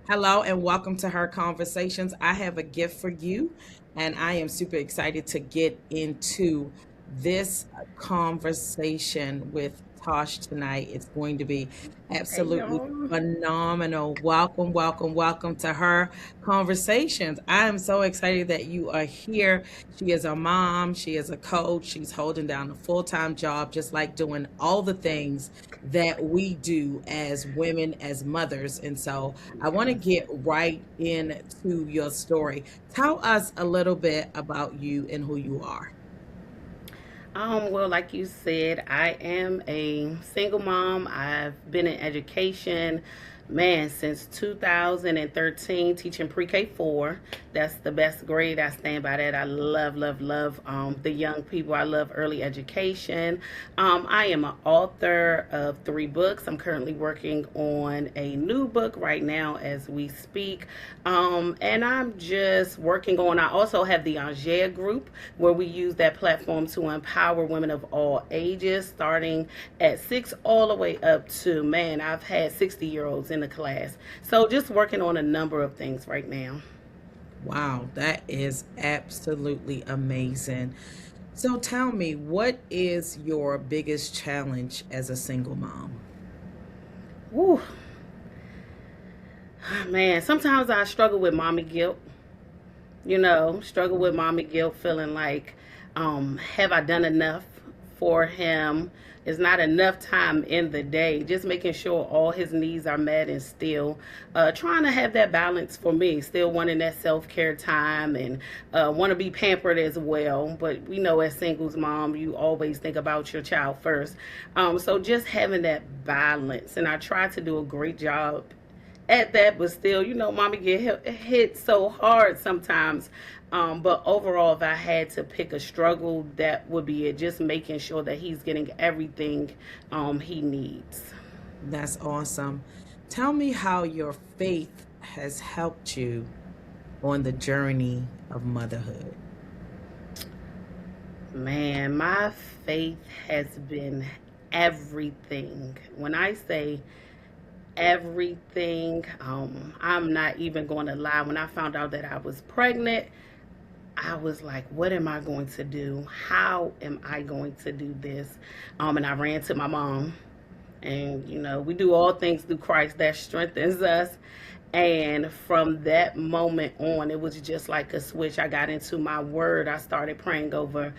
Hello and welcome to Her Conversations. I have a gift for you, and I am super excited to get into this conversation with Tosh tonight. It's going to be Hey absolutely y'all. phenomenal. Welcome, welcome, welcome to Her Conversations. I am so excited that you are here. She is a mom, she is a coach, she's holding down a full time job, just like doing all the things that we do as women, as mothers. And so, I want to Yes. get right into your story. Tell us a little bit about you and who you are. Well, like you said, I am a single mom. I've been in education, man, since 2013, teaching pre-K 4. That's the best grade. I stand by that. I love, love, love the young people. I love early education. I am an author of 3 books. I'm currently working on a new book right now as we speak. And I'm just working on, I also have the Angea group where we use that platform to empower women of all ages, starting at 6 all the way up to, man, I've had 60-year-olds in the class. So just working on a number of things right now. Wow, that is absolutely amazing. So tell me, what is your biggest challenge as a single mom? Woo, man, sometimes I struggle with mommy guilt. Struggle with mommy guilt, feeling like, have I done enough for him? It's not enough time in the day. Just making sure all his needs are met, and still trying to have that balance for me. Still wanting that self care time, and want to be pampered as well. But we know as singles mom, you always think about your child first. So just having that balance, and I try to do a great job at that, but still, mommy get hit so hard sometimes. But overall, if I had to pick a struggle, that would be it. Just making sure that he's getting everything he needs. That's awesome. Tell me how your faith has helped you on the journey of motherhood. Man, my faith has been everything. When I say everything, I'm not even going to lie. When I found out that I was pregnant, I was like, what am I going to do? How am I going to do this? And I ran to my mom. And, we do all things through Christ that strengthens us. And from that moment on, it was just like a switch. I got into my word. I started praying over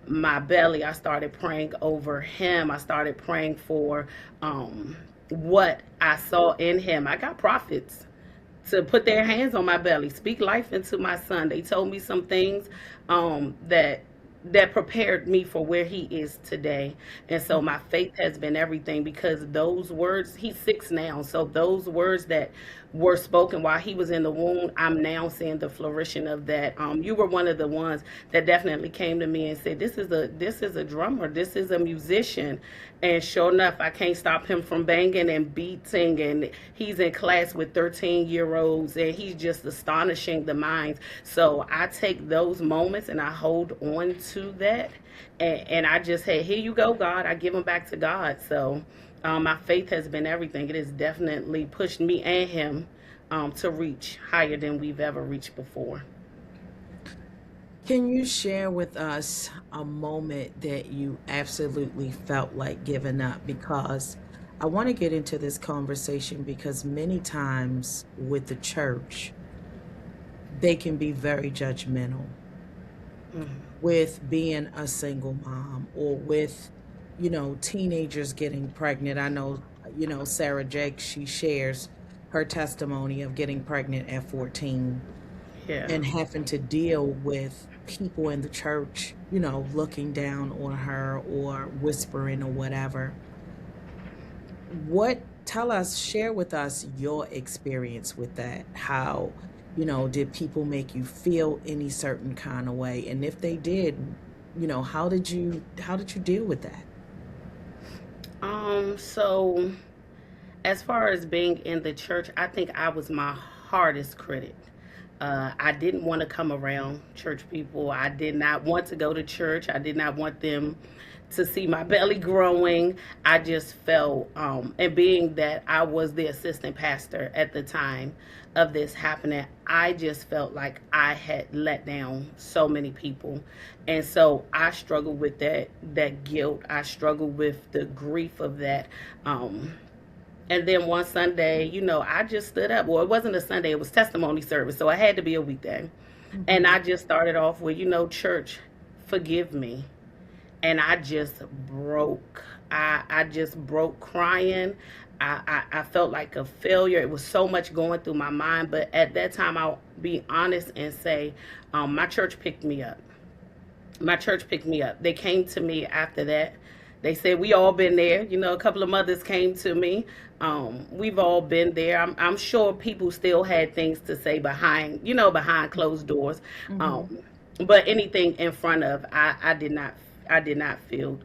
my belly. I started praying over him. I started praying for what I saw in him. I got prophets to put their hands on my belly, speak life into my son. They told me some things that prepared me for where he is today. And so my faith has been everything, because those words, he's 6 now. So those words that were spoken while he was in the womb, I'm now seeing the flourishing of that. You were one of the ones that definitely came to me and said, this is a drummer, this is a musician. And sure enough, I can't stop him from banging and beating. And he's in class with 13-year-olds, and he's just astonishing the minds. So I take those moments and I hold on to that. And I just say, here you go, God. I give them back to God. So my faith has been everything. It has definitely pushed me and him to reach higher than we've ever reached before. Can you share with us a moment that you absolutely felt like giving up? Because I want to get into this conversation because many times with the church, they can be very judgmental Mhm. with being a single mom or with, teenagers getting pregnant. I know, Sarah Jake, she shares her testimony of getting pregnant at 14 Yeah. and having to deal with people in the church, looking down on her or whispering or whatever. Tell us, share with us your experience with that. How, did people make you feel any certain kind of way? And if they did, how did you deal with that? So as far as being in the church, I think I was my hardest critic. I didn't want to come around church people. I did not want to go to church. I did not want them to see my belly growing. I just felt, and being that I was the assistant pastor at the time of this happening, I just felt like I had let down so many people. And so I struggled with that guilt. I struggled with the grief of that. Um, and then one Sunday, I just stood up. Well, it wasn't a Sunday, it was testimony service. So it had to be a weekday. And Mhm. I just started off with, church, forgive me. And I just broke. I just broke crying. I felt like a failure. It was so much going through my mind. But at that time, I'll be honest and say, my church picked me up. My church picked me up. They came to me after that. They said, we all been there. A couple of mothers came to me. We've all been there. I'm sure people still had things to say behind closed doors. Mhm. Um, but anything in front of, I did not feel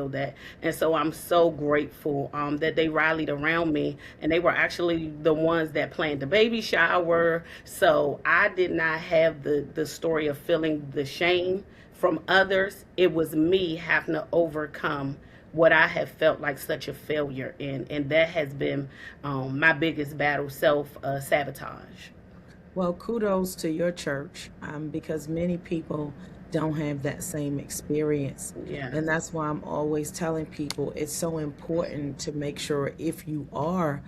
that. And so I'm so grateful that they rallied around me, and they were actually the ones that planned the baby shower. So I did not have the story of feeling the shame from others. It was me having to overcome what I have felt like such a failure in, and that has been my biggest battle, self sabotage. Well, kudos to your church, because many people don't have that same experience. Yes, And that's why I'm always telling people it's so important to make sure if you are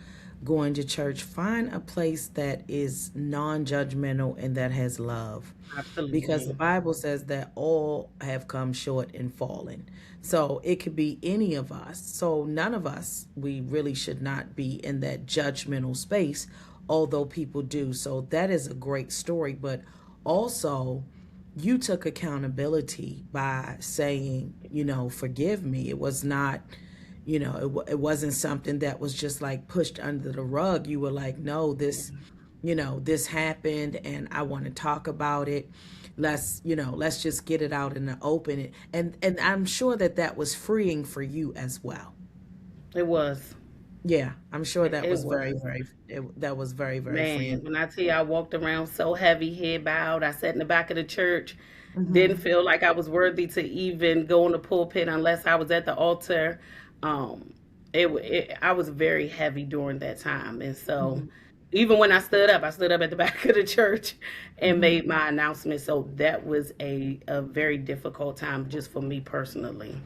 going to church, find a place that is non judgmental and that has love. Because the absolutely. Bible says that all have come short and fallen. So it could be any of us. So none of us, we really should not be in that judgmental space, although people do. So that is a great story. But also, you took accountability by saying, forgive me. It was not, it wasn't something that was just like pushed under the rug. You were like, no, this happened and I want to talk about it. Let's just get it out in the open. And I'm sure that that was freeing for you as well. It was. Yeah, I'm sure that It was very, was. that was very, very Man, freeing. when I tell you I walked around so heavy, head bowed, I sat in the back of the church, didn't Hmm. feel like I was worthy to even go in the pulpit unless I was at the altar. Um, I was very heavy during that time, and so Hmm. even when I stood up at the back of the church and Hmm. made my announcement. So that was a very difficult time just for me personally.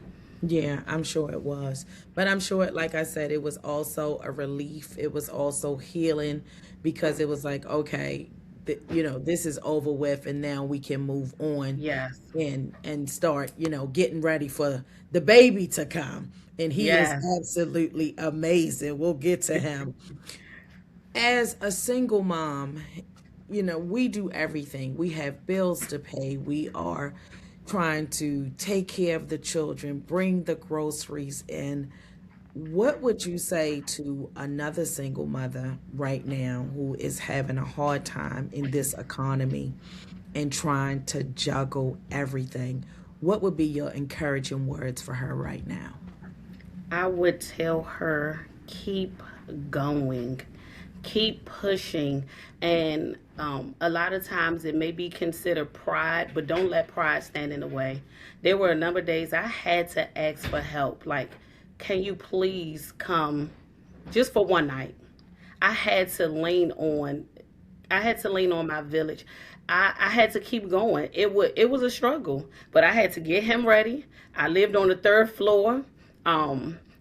Yeah, I'm sure it was. But I'm sure, like I said, it was also a relief. It was also healing because it was like, okay, this is over with and now we can move on Yes, and start, getting ready for the baby to come. And he is yes. absolutely amazing. We'll get to him. As a single mom, we do everything. We have bills to pay. We are trying to take care of the children, bring the groceries in. What would you say to another single mother right now who is having a hard time in this economy and trying to juggle everything? What would be your encouraging words for her right now? I would tell her, keep going, keep pushing. And a lot of times it may be considered pride, but don't let pride stand in the way. There were a number of days I had to ask for help. Like, can you please come just for one night? I had to lean on I had to lean on my village. I had to keep going. It was a struggle, but I had to get him ready. I lived on the third floor.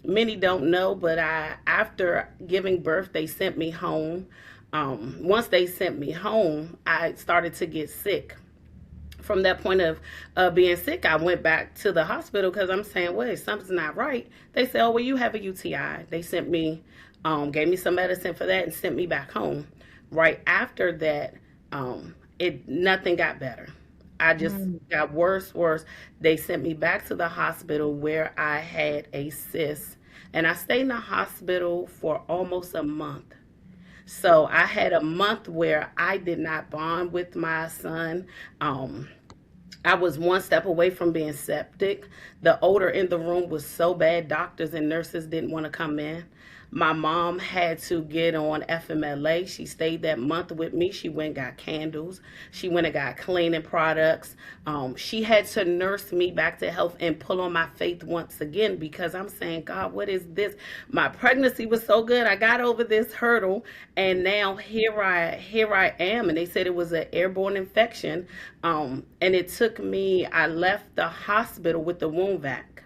Many don't know, but I after giving birth, they sent me home. Once they sent me home, I started to get sick. From that point of being sick, I went back to the hospital because I'm saying, wait, something's not right. They said, oh, well, you have a UTI. They sent me, gave me some medicine for that and sent me back home. Right after that, it nothing got better. I just Mm. got worse, worse. They sent me back to the hospital where I had a cyst, and I stayed in the hospital for almost a month. So I had a month where I did not bond with my son. Um, I was one step away from being septic. The odor in the room was so bad, doctors and nurses didn't want to come in. My mom had to get on FMLA. She stayed that month with me. She went and got candles. She went and got cleaning products. She had to nurse me back to health and pull on my faith once again, because I'm saying, God, what is this? My pregnancy was so good. I got over this hurdle, and now here I am. And they said it was an airborne infection. And it took me. I left the hospital with the wound vac.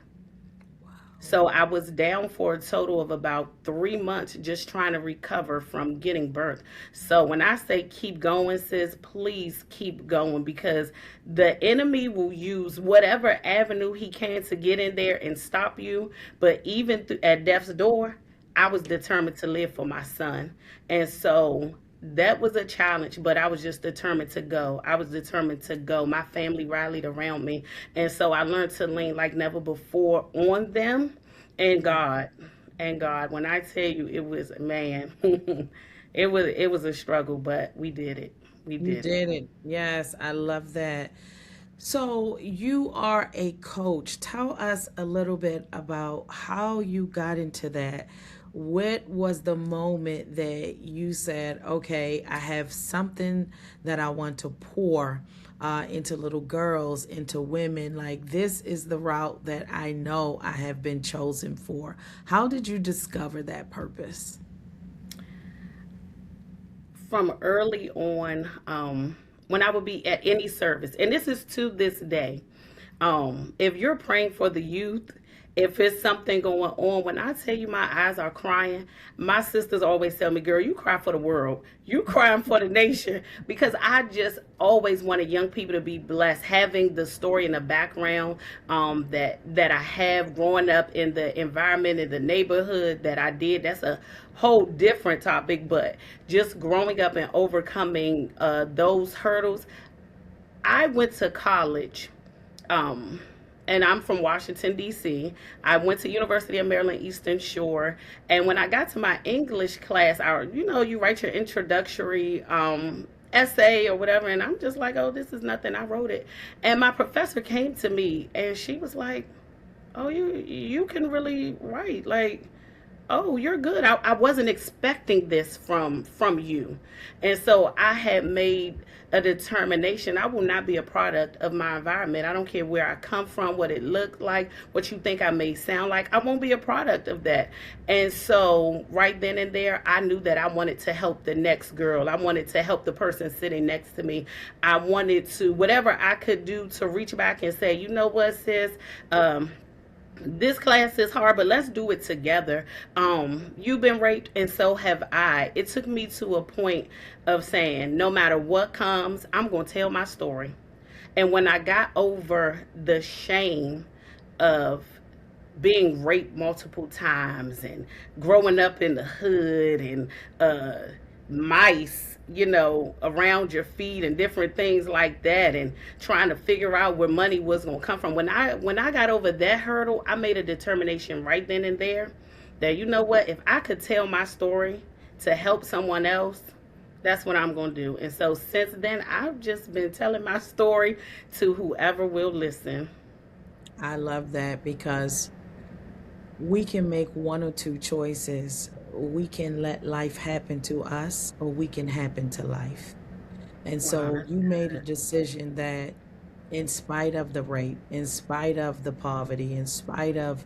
So I was down for a total of about 3 months just trying to recover from getting birth. So when I say keep going, sis, please keep going, because the enemy will use whatever avenue he can to get in there and stop you. But even at death's door, I was determined to live for my son. And so that was a challenge, but I was just determined to go. I was determined to go. My family rallied around me. And so I learned to lean like never before on them and God. And God, when I tell you, it was, man, it was a struggle, but we did it. We You did it. did it. Yes, I love that. So, you are a coach. Tell us a little bit about how you got into that. What was the moment that you said, okay, I have something that I want to pour into little girls, into women? Like, this is the route that I know I have been chosen for. How did you discover that purpose? From early on, when I would be at any service, and this is to this day, if you're praying for the youth, if it's something going on, when I tell you my eyes are crying, my sisters always tell me, girl, you cry for the world. You crying for the nation, because I just always wanted young people to be blessed, having the story in the background, that I have growing up in the environment in the neighborhood that I did. That's a whole different topic, but just growing up and overcoming those hurdles. I went to college, um, and I'm from Washington D.C. I went to University of Maryland Eastern Shore, and when I got to my English class, you write your introductory essay or whatever, and I'm just like, oh, this is nothing. I wrote it, and my professor came to me, and she was like, oh, you can really write, like, oh, you're good. I wasn't expecting this from you. And so I had made a determination. I will not be a product of my environment. I don't care where I come from, what it looked like, what you think I may sound like. I won't be a product of that. And so right then and there, I knew that I wanted to help the next girl. I wanted to help the person sitting next to me. I wanted to, whatever I could do, to reach back and say, you know what, sis, this class is hard, but let's do it together. You've been raped, and so have I. It took me to a point of saying, no matter what comes, I'm going to tell my story. And when I got over the shame of being raped multiple times and growing up in the hood, and mice, around your feet and different things like that, and trying to figure out where money was going to come from. When I got over that hurdle, I made a determination right then and there that, you know what, if I could tell my story to help someone else, that's what I'm going to do. And so since then, I've just been telling my story to whoever will listen. I love that because we can make one or two choices. We can let life happen to us, or we can happen to life. And Wow, so that's you made a good. decision that, in spite of the rape, in spite of the poverty, in spite of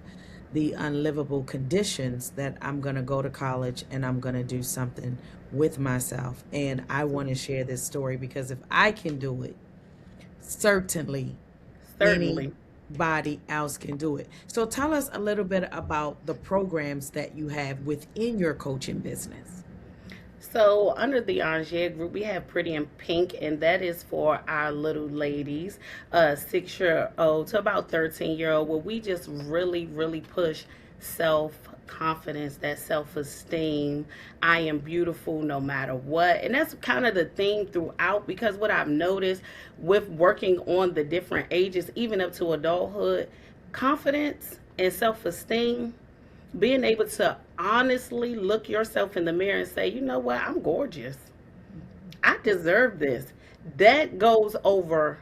the unlivable conditions, that I'm going to go to college and I'm going to do something with myself. And I want to share this story because if I can do it, certainly Certainly. anybody else can do it. So tell us a little bit about the programs that you have within your coaching business. So under the Angers group, we have Pretty in Pink, and that is for our little ladies, 6-year old to about 13-year old, where we just really, really push self confidence, that self esteem. I am beautiful no matter what. And that's kind of the theme throughout, because what I've noticed with working on the different ages, even up to adulthood, confidence and self esteem, being able to honestly look yourself in the mirror and say, you know what, I'm gorgeous. I deserve this. That goes over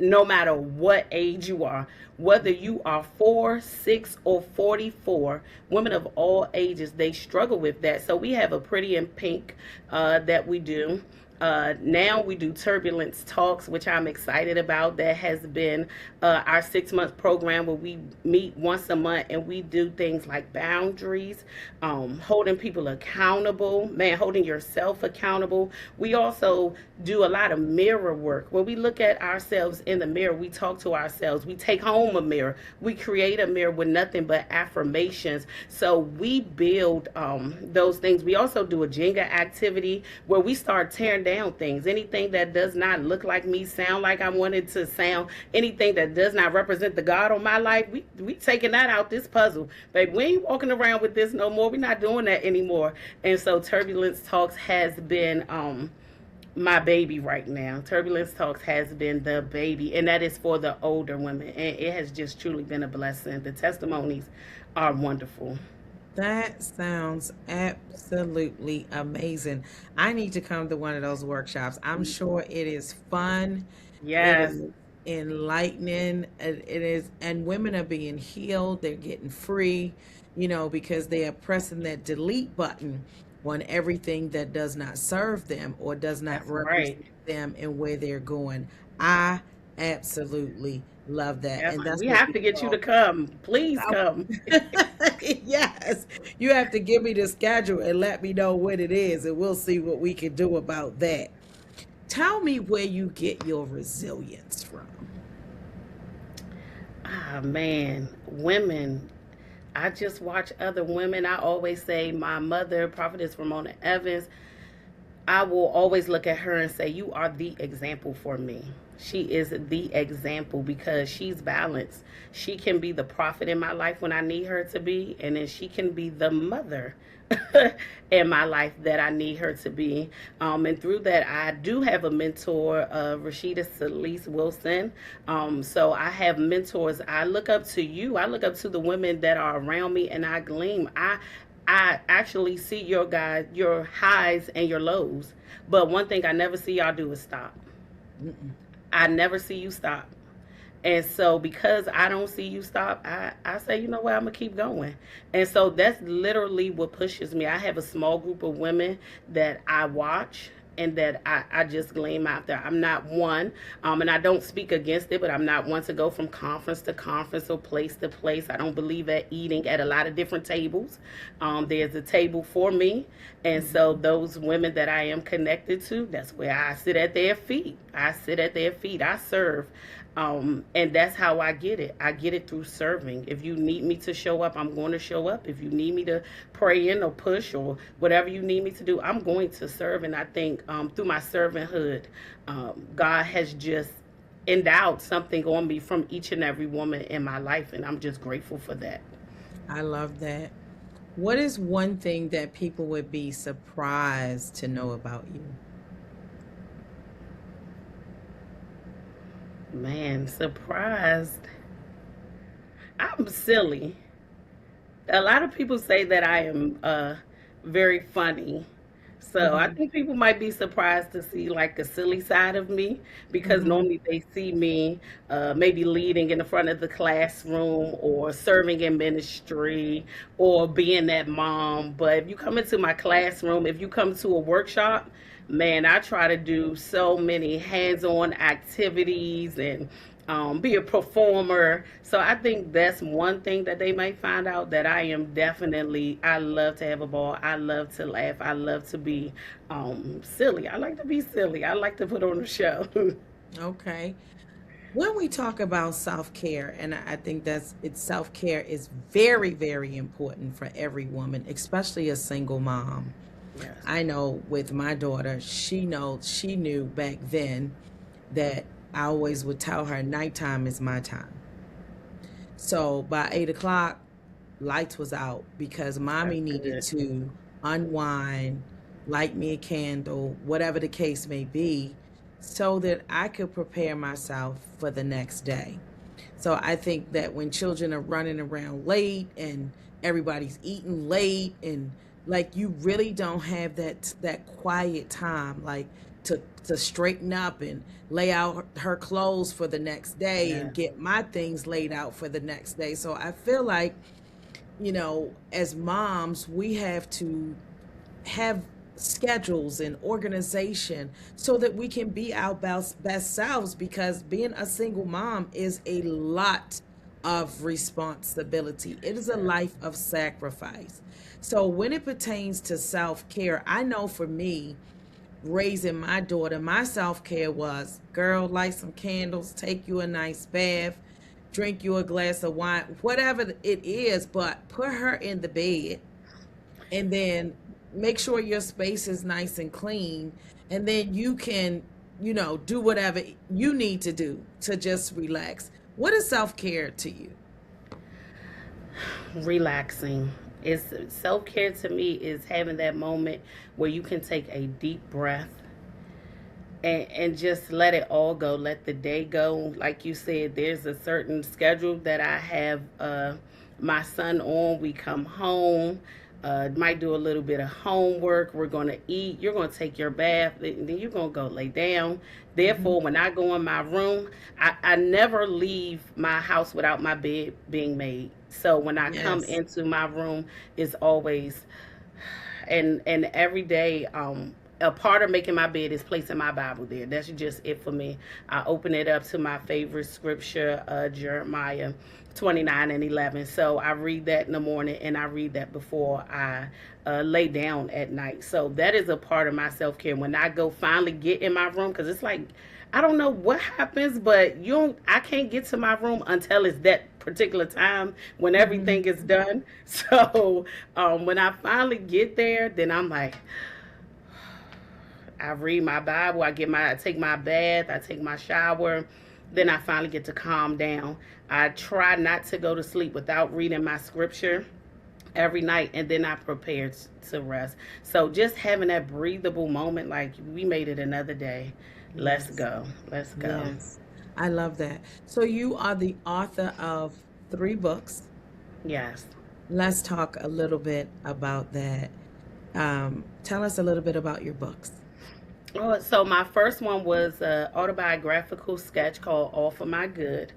no matter what age you are, whether you are 4, 6, or 44, women of all ages, they struggle with that. So we have a Pretty in Pink that we do. Now we do Turbulence Talks, which I'm excited about. That has been our 6 month program where we meet once a month and we do things like boundaries, holding people accountable, man, holding yourself accountable. We also do a lot of mirror work where we look at ourselves in the mirror. We talk to ourselves. We take home a mirror. We create a mirror with nothing but affirmations. So we build those things. We also do a Jenga activity where we start tearing down things. Anything that does not look like me, sound like I wanted to sound, anything that does not represent the God on my life, we taking that out this puzzle. Baby, we ain't walking around with this no more. We're not doing that anymore. And so Turbulence Talks has been my baby right now. Turbulence Talks has been the baby, and that is for the older women. And it has just truly been a blessing. The testimonies are wonderful. That sounds absolutely amazing. I need to come to one of those workshops. I'm sure it is fun. It Yes, is enlightening. It is, and women are being healed. They're getting free, because they are pressing that delete button on everything that does not serve them or does not that's represent right. them and where they're going. I absolutely love that. Yes, And that's we what have we to get you to call. come. Please come. Yes, you have to give me the schedule and let me know what it is, and we'll see what we can do about that. Tell me where you get your resilience from. Ah, man, women. I just watch other women. I always say my mother, Prophetess Ramona Evans, I will always look at her and say, "You are the example for me." She is the example because she's balanced. She can be the prophet in my life when I need her to be, and then she can be the mother in my life that I need her to be. And through that, I do have a mentor, Rashida Celise Wilson. So I have mentors. I look up to you. I look up to the women that are around me, and I gleam. I actually see your highs and your lows. But one thing I never see y'all do is stop. Mm-mm. I never see you stop. And so because I don't see you stop, I say, you know what, I'm gonna keep going. And so that's literally what pushes me. I have a small group of women that I watch and that I just gleam after. I'm not one, and I don't speak against it, but I'm not one to go from conference to conference or place to place. I don't believe at eating at a lot of different tables. There's a table for me. And so Mhm. those women that I am connected to, that's where I sit at their feet. I sit at their feet. I serve. And that's how I get it. I get it through serving. If you need me to show up, I'm going to show up. If you need me to pray in or push or whatever you need me to do, I'm going to serve. And I think through my servanthood, God has just endowed something on me from each and every woman in my life. And I'm just grateful for that. I love that. What is one thing that people would be surprised to know about you? Man, surprised. I'm silly. A lot of people say that I am very funny. So I Hmm. think people might be surprised to see like a silly side of me because Hmm. normally they see me maybe leading in the front of the classroom or serving in ministry or being that mom. But if you come into my classroom, if you come to a workshop, man, I try to do so many hands-on activities and be a performer. So I think that's one thing that they might find out that I am definitely. I love to have a ball. I love to laugh. I love to be silly. I like to be silly. I like to put on a show. Okay. When we talk about self-care, and I think self-care is very, very important for every woman, especially a single mom. Yes, I know with my daughter, she knew back then that I always would tell her nighttime is my time. So by 8 o'clock, lights was out because that's mommy needed good. to unwind, light me a candle, whatever the case may be, so that I could prepare myself for the next day. So I think that when children are running around late and everybody's eating late and like you really don't have that quiet time like to straighten up and lay out her clothes for the next day and Yes. get my things laid out for the next day. So I feel like, as moms, we have to have schedules and organization so that we can be our best selves, because being a single mom is a lot of responsibility. It is a Yes. life of sacrifice. So when it pertains to self-care, I know for me, raising my daughter, my self-care was, girl, light some candles, take you a nice bath, drink you a glass of wine, whatever it is, but put her in the bed, and then make sure your space is nice and clean, and then you can, do whatever you need to do to just relax. What is self-care to you? Relaxing. It's self care to me is having that moment where you can take a deep breath and just let it all go. Let the day go. Like you said, there's a certain schedule that I have my son on. We come home, might do a little bit of homework. We're going to eat. You're going to take your bath. Then you're going to go lay down. Hmm. Therefore, when I go in my room, I never leave my house without my bed being made. So when I come Yes. into my room, it's always and every day a part of making my bed is placing my Bible there. That's just it for me. I open it up to my favorite scripture, Jeremiah 29:11. So I read that in the morning and I read that before I lay down at night. So that is a part of my self care. When I go finally get in my room, because it's like, I don't know what happens, but I can't get to my room until it's that particular time when Hmm. everything is done. So when I finally get there, then I'm like, I read my Bible, I take my bath, I take my shower, then I finally get to calm down. I try not to go to sleep without reading my scripture every night, and then I prepare to rest. So just having that breathable moment, like we made it another day. Let's Yes. go. Let's go. Yes. I love that. So you are the author of 3 books. Yes. Let's talk a little bit about that. Tell us a little bit about your books. Oh, so my first one was an autobiographical sketch called All for My Good.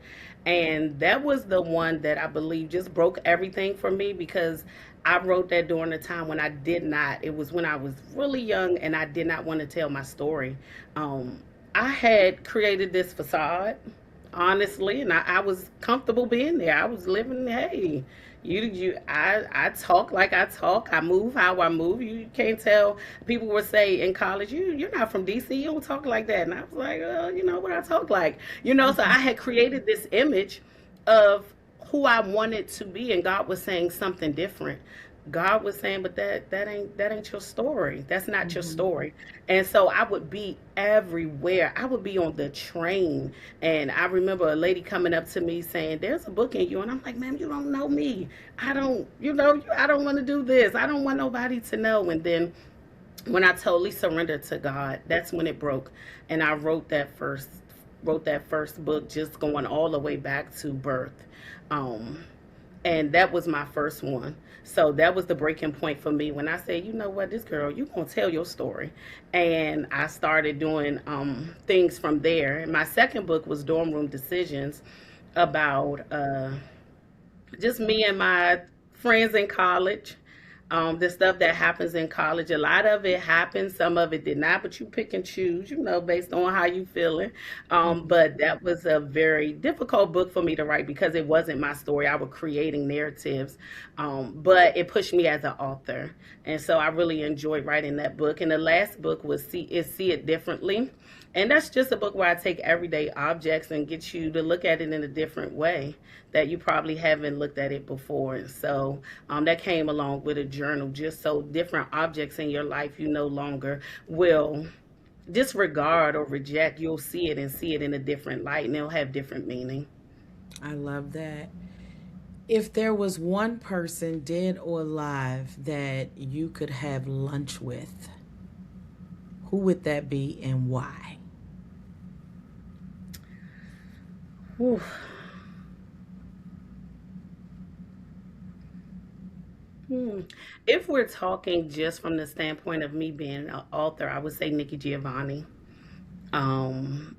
And that was the one that I believe just broke everything for me because I wrote that during a time when I did not. It was when I was really young and I did not want to tell my story. Um, I had created this facade, honestly, and I was comfortable being there. I was living, hey, I talk like I talk. I move how I move. You can't tell. People would say in college, you're not from DC. You don't talk like that. And I was like, you know what I talk like. So I had created this image of who I wanted to be, and God was saying something different. God was saying, but that ain't your story. That's not your Hmm. story. And so I would be everywhere. I would be on the train, and I remember a lady coming up to me saying, "There's a book in you," and I'm like, "Ma'am, you don't know me. I don't want to do this. I don't want nobody to know." And then when I totally surrendered to God, that's when it broke, and I wrote that first book, just going all the way back to birth. Um, and that was my first one. So that was the breaking point for me when I said, you know what, this girl, you gonna tell your story, and I started doing things from there. And my second book was Dorm Room Decisions, about just me and my friends in college. The stuff that happens in college, a lot of it happened, some of it did not, but you pick and choose, based on how you feeling. Hmm. But that was a very difficult book for me to write because it wasn't my story. I was creating narratives, but it pushed me as an author, and so I really enjoyed writing that book. And the last book was See It Differently, and that's just a book where I take everyday objects and get you to look at it in a different way that you probably haven't looked at it before. And so that came along with a journal, just so different objects in your life you no longer will disregard or reject. You'll see it and see it in a different light, and it'll have different meaning. I love that. If there was one person, dead or alive, that you could have lunch with, who would that be and why? Whew. Hmm. If we're talking just from the standpoint of me being an author, I would say Nikki Giovanni. Um,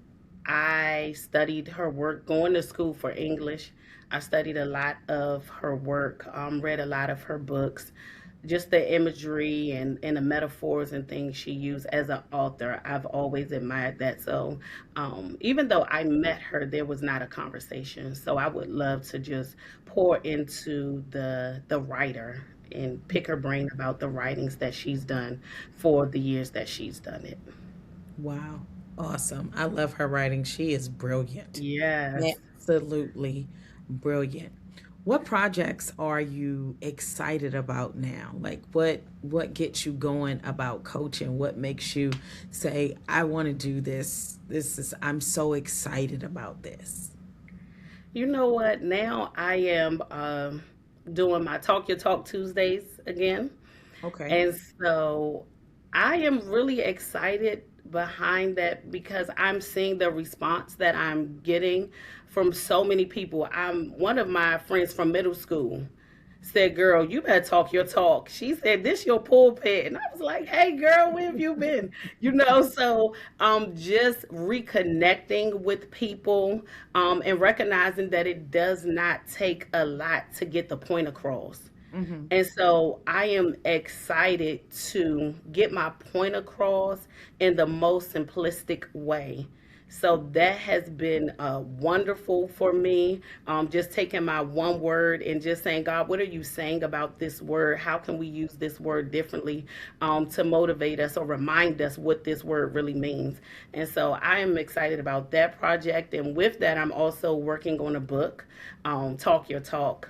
I studied her work, going to school for English. I studied a lot of her work, read a lot of her books, just the imagery and the metaphors and things she used as an author. I've always admired that. So, even though I met her, there was not a conversation. So I would love to just pour into the writer and pick her brain about the writings that she's done for the years that she's done it. Wow. Awesome. I love her writing. She is brilliant. Yes. Absolutely brilliant. What projects are you excited about now? Like what gets you going about coaching? What makes you say, I want to do this? I'm so excited about this. You know what? Now I am doing my Talk Your Talk Tuesdays again. Okay. And so I am really excited behind that because I'm seeing the response that I'm getting from so many people. I'm one of my friends from middle school said, "Girl, you better talk your talk." She said, "This your pulpit." And I was like, "Hey girl, where have you been?" So just reconnecting with people, and recognizing that it does not take a lot to get the point across. Hmm. And so I am excited to get my point across in the most simplistic way. So that has been wonderful for me. Just taking my one word and just saying, God, what are you saying about this word? How can we use this word differently to motivate us or remind us what this word really means? And so I am excited about that project. And with that, I'm also working on a book, Talk Your Talk.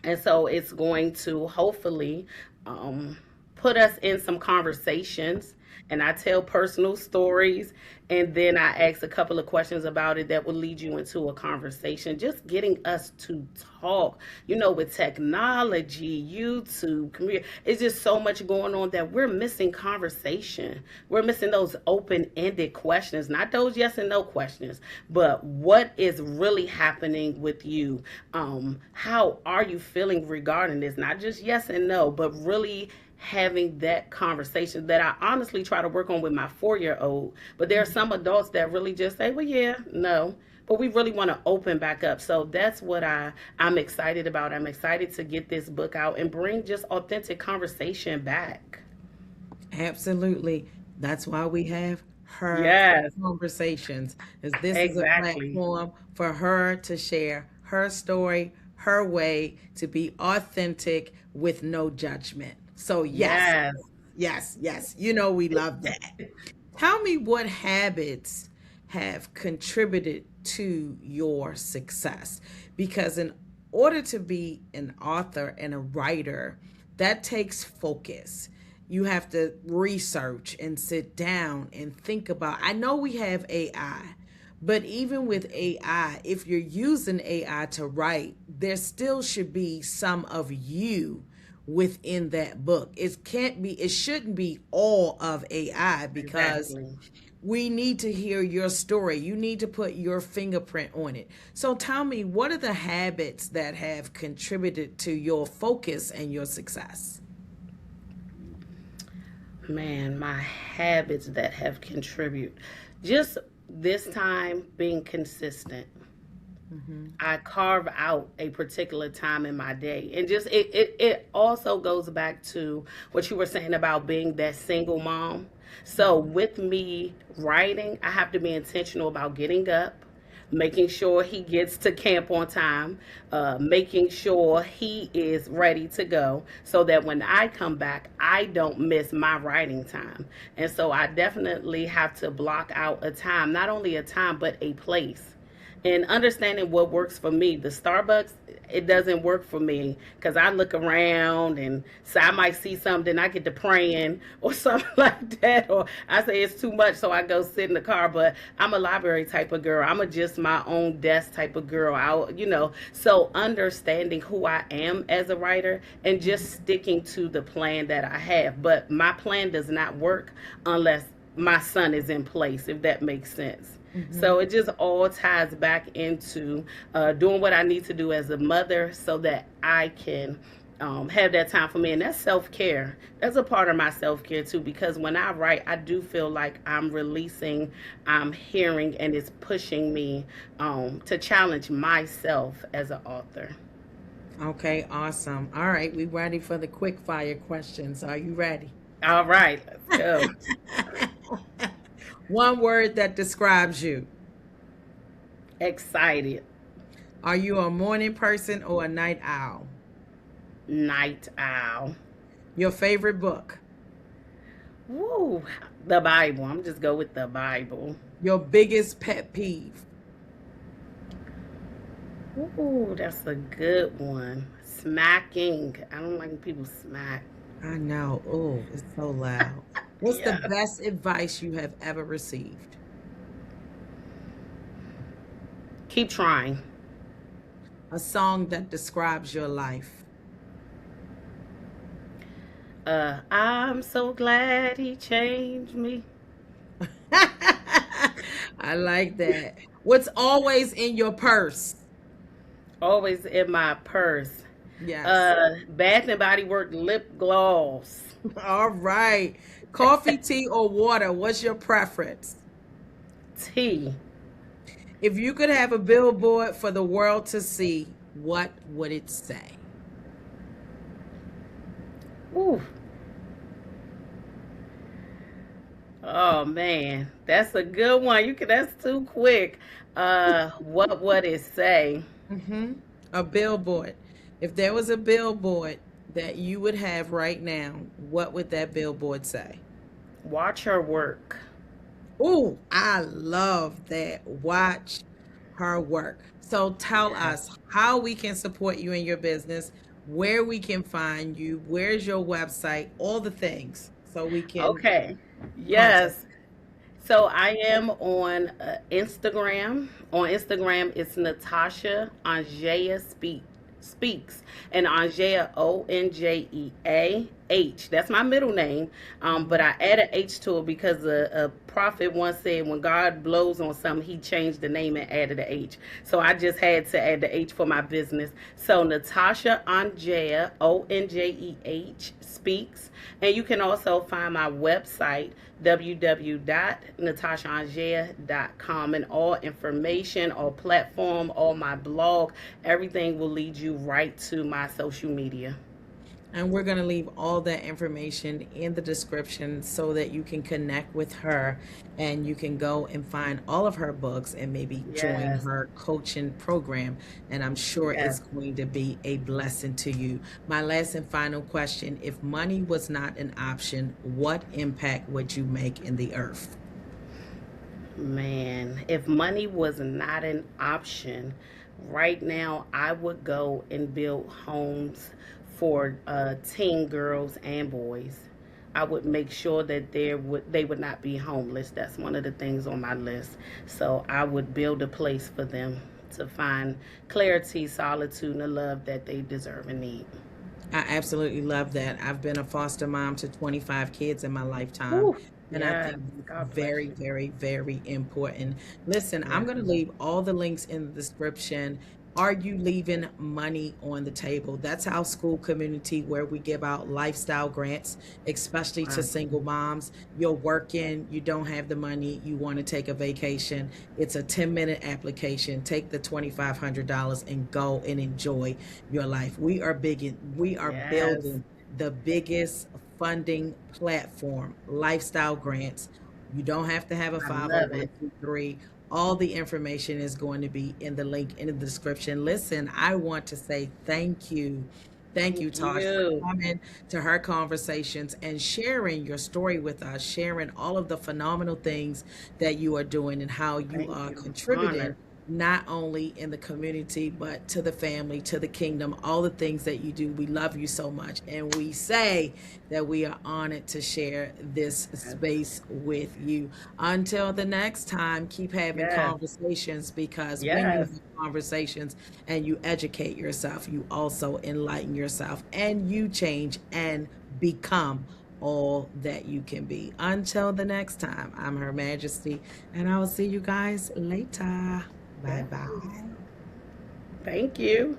And so it's going to hopefully um, put us in some conversations. And I tell personal stories, and then I ask a couple of questions about it that will lead you into a conversation. Just getting us to talk, with technology, YouTube, community. It's just so much going on that we're missing conversation. We're missing those open ended questions, not those yes and no questions, but what is really happening with you? How are you feeling regarding this? Not just yes and no, but really having that conversation that I honestly try to work on with my 4-year old. But there are some adults that really just say, well, yeah, no. But we really want to open back up. So that's what I'm excited about. I'm excited to get this book out and bring just authentic conversation back. Absolutely. That's why we have her Yes, conversations, as this is a exactly. platform for her to share her story, her way to be authentic with no judgment. So yes, Yes. yes, yes. We love that. Tell me what habits have contributed to your success. Because in order to be an author and a writer, that takes focus. You have to research and sit down and think about. I know we have AI, but even with AI, if you're using AI to write, there still should be some of you within that book. It shouldn't be all of AI, because Exactly. we need to hear your story. You need to put your fingerprint on it. So tell me, what are the habits that have contributed to your focus and your success? Man, my habits that have contributed. Just this time being consistent. Hmm. I carve out a particular time in my day. And just it also goes back to what you were saying about being that single mom. So with me writing, I have to be intentional about getting up, making sure he gets to camp on time, making sure he is ready to go so that when I come back, I don't miss my writing time. And so I definitely have to block out a time, not only a time, but a place, and understanding what works for me. The Starbucks, it doesn't work for me because I look around and so I might see something, I get to praying or something like that, or I say it's too much, so I go sit in the car. But I'm a library type of girl. I'm a just my own desk type of girl. So understanding who I am as a writer and just sticking to the plan that I have. But my plan does not work unless my son is in place, if that makes sense. Hmm. So it just all ties back into doing what I need to do as a mother so that I can have that time for me, and that's self-care. That's a part of my self-care too, because when I write, I do feel like I'm releasing, I'm hearing, and it's pushing me to challenge myself as an author. Okay, awesome. All right, we ready for the quick fire questions. Are you ready? All right, let's go. One word that describes you. Excited. Are you a morning person or a night owl? Night owl. Your favorite book. Woo. The Bible. I'm just go with the Bible. Your biggest pet peeve. Ooh, that's a good one. Smacking. I don't like when people smack. I know. Oh, it's so loud. What's the Yeah. best advice you have ever received? Keep trying. A song that describes your life. I'm so glad he changed me. I like that. What's always in your purse? Always in my purse. Yes. Bath and Body Work lip gloss. All right. Coffee, tea, or water? What's your preference? Tea. If you could have a billboard for the world to see, what would it say? Ooh. Oh man, that's a good one. You can. That's too quick. What would it say? Hmm. A billboard. If there was a billboard that you would have right now, what would that billboard say? Watch her work. Oh, I love that. Watch her work. So tell Yes. us how we can support you in your business, where we can find you, where's your website, all the things so we can Okay. contact. Yes. So I am on Instagram. On Instagram, it's Natasha Angea Speaks, and Angea OnjeaH. That's my middle name, but I added H to it because a prophet once said when God blows on something, He changed the name and added a H. So I just had to add the H for my business. So Natasha Angea Onjeah Speaks, and you can also find my website www.natashaangea.com, and all information, all platform, all my blog, everything will lead you right to my social media. And we're going to leave all that information in the description so that you can connect with her and you can go and find all of her books and maybe join Yes, her coaching program. And I'm sure yes. it's going to be a blessing to you. My last and final question, if money was not an option, what impact would you make in the earth? Man, if money was not an option, right now I would go and build homes for teen girls and boys. I would make sure that they would not be homeless. That's one of the things on my list. So I would build a place for them to find clarity, solitude, and the love that they deserve and need. I absolutely love that. I've been a foster mom to 25 kids in my lifetime. Whew. And I Yes. think it's God bless very, you. very, very important. Listen, I'm Yes. going to leave all the links in the description. Are you leaving money on the table? That's our school community where we give out lifestyle grants, especially to Wow. single moms. You're working, you don't have the money, you want to take a vacation. It's a 10-minute application. Take the $2,500 and go and enjoy your life. We are Yes. building the biggest funding platform, lifestyle grants. You don't have to have a I love it. 501c3. All the information is going to be in the link in the description. Listen, I want to say thank you. Thank you, Thank Tosh, for you. coming to her conversations and sharing your story with us, sharing all of the phenomenal things that you are doing and how you Thank are you. contributing Honored. not only in the community, but to the family, to the kingdom, all the things that you do. We love you so much. And we say that we are honored to share this Yes. space with you. Until the next time, keep having Yes. conversations because when you Yes. have conversations and you educate yourself, you also enlighten yourself and you change and become all that you can be. Until the next time, I'm Her Majesty, and I will see you guys later. Bye Yes. bye. Thank you.